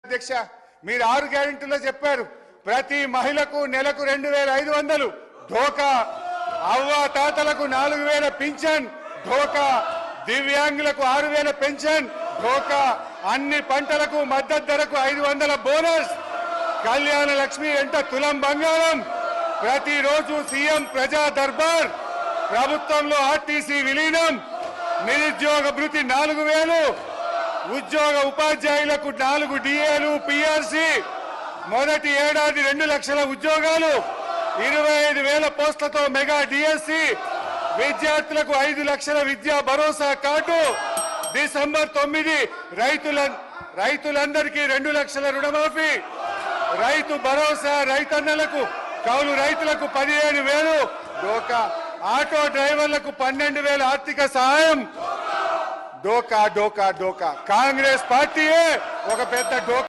అధ్యక్ష మీరు 6 గ్యారెంటీలో చెప్పారు ప్రతి మహిళకు నెలకు 2500 ధోకా, అవ్వ తాతలకు 4000 పింఛన్ ధోకా, దివ్యాంగులకు 6000 పెన్షన్ ధోకా, అన్ని పంటలకు మద్దతు ధరకు 500 బోనస్, కళ్యాణ లక్ష్మి వెంట తులం బంగారం, ప్రతిరోజు సీఎం ప్రజా దర్బార్, ప్రభుత్వంలో ఆర్టీసీ విలీనం, నిరుద్యోగ భృతి 4000, ఉద్యోగ ఉపాధ్యాయులకు 4 డిఏలు పిఆర్సీ, మొదటి ఏడాది 2 లక్షల ఉద్యోగాలు, 25,000 పోస్టులతో మెగా డిఎస్సి, విద్యార్థులకు 5 లక్షల విద్యా భరోసా కార్డు, డిసెంబర్ 9 రైతులందరికీ 2 లక్షల రుణమాఫీ, రైతు భరోసా రైతన్నలకు కౌలు రైతులకు 15,000 డోకా, ఆటో డ్రైవర్లకు 12,000 ఆర్థిక సహాయం. డోకా డోకా డోకా కాంగ్రెస్ పార్టీయే ఒక పెద్ద డోకా.